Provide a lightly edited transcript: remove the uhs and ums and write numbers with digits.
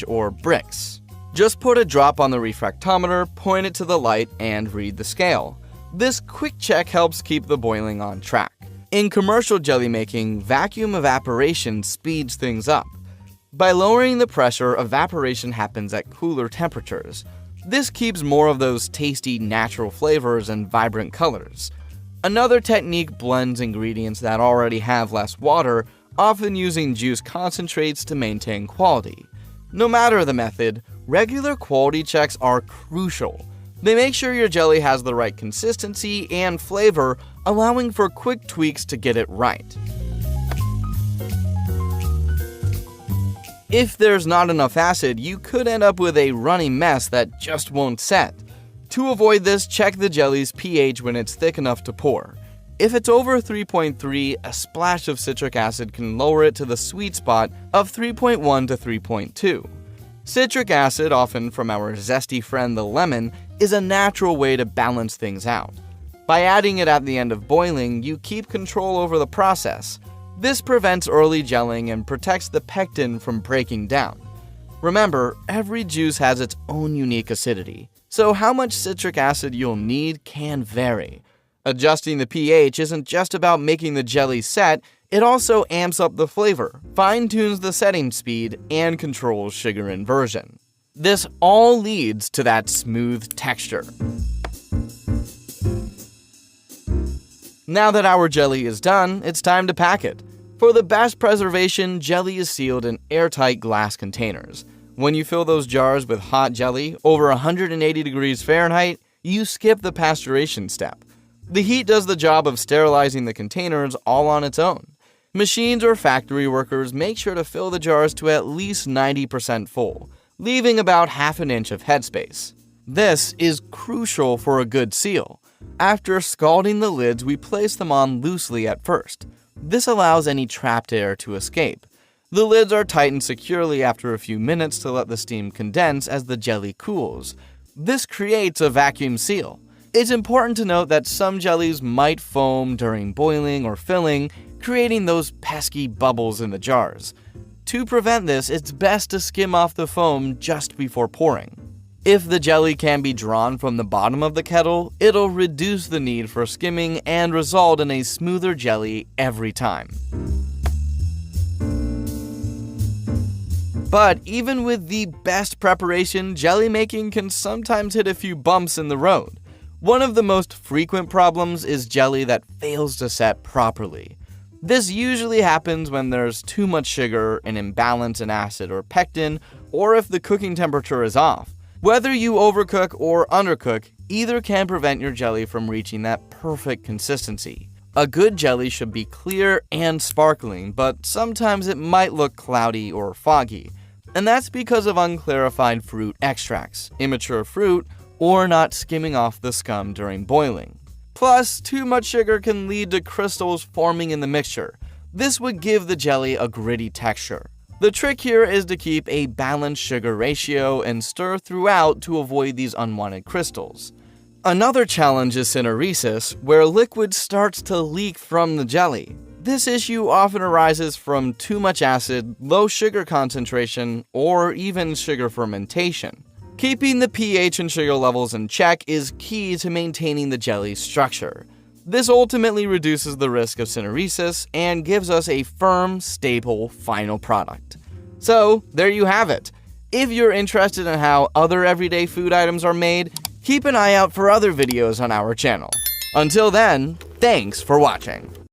or bricks. Just put a drop on the refractometer, point it to the light, and read the scale. This quick check helps keep the boiling on track. In commercial jelly making, vacuum evaporation speeds things up. By lowering the pressure, evaporation happens at cooler temperatures. This keeps more of those tasty natural flavors and vibrant colors. Another technique blends ingredients that already have less water, often using juice concentrates to maintain quality. No matter the method, regular quality checks are crucial. They make sure your jelly has the right consistency and flavor, allowing for quick tweaks to get it right. If there's not enough acid, you could end up with a runny mess that just won't set. To avoid this, check the jelly's pH when it's thick enough to pour. If it's over 3.3, a splash of citric acid can lower it to the sweet spot of 3.1 to 3.2. Citric acid, often from our zesty friend the lemon, is a natural way to balance things out. By adding it at the end of boiling, you keep control over the process. This prevents early gelling and protects the pectin from breaking down. Remember, every juice has its own unique acidity, so how much citric acid you'll need can vary. Adjusting the pH isn't just about making the jelly set, it also amps up the flavor, fine-tunes the setting speed, and controls sugar inversion. This all leads to that smooth texture. Now that our jelly is done, it's time to pack it. For the best preservation, jelly is sealed in airtight glass containers. When you fill those jars with hot jelly, over 180 degrees Fahrenheit, you skip the pasteurization step. The heat does the job of sterilizing the containers all on its own. Machines or factory workers make sure to fill the jars to at least 90% full, leaving about half an inch of headspace. This is crucial for a good seal. After scalding the lids, we place them on loosely at first. This allows any trapped air to escape. The lids are tightened securely after a few minutes to let the steam condense as the jelly cools. This creates a vacuum seal. It's important to note that some jellies might foam during boiling or filling, creating those pesky bubbles in the jars. To prevent this, it's best to skim off the foam just before pouring. If the jelly can be drawn from the bottom of the kettle, it'll reduce the need for skimming and result in a smoother jelly every time. But even with the best preparation, jelly making can sometimes hit a few bumps in the road. One of the most frequent problems is jelly that fails to set properly. This usually happens when there's too much sugar, an imbalance in acid or pectin, or if the cooking temperature is off. Whether you overcook or undercook, either can prevent your jelly from reaching that perfect consistency. A good jelly should be clear and sparkling, but sometimes it might look cloudy or foggy. And that's because of unclarified fruit extracts, immature fruit, or not skimming off the scum during boiling. Plus, too much sugar can lead to crystals forming in the mixture. This would give the jelly a gritty texture. The trick here is to keep a balanced sugar ratio and stir throughout to avoid these unwanted crystals. Another challenge is syneresis, where liquid starts to leak from the jelly. This issue often arises from too much acid, low sugar concentration, or even sugar fermentation. Keeping the pH and sugar levels in check is key to maintaining the jelly's structure. This ultimately reduces the risk of syneresis and gives us a firm, stable final product. So, there you have it. If you're interested in how other everyday food items are made, keep an eye out for other videos on our channel. Until then, thanks for watching.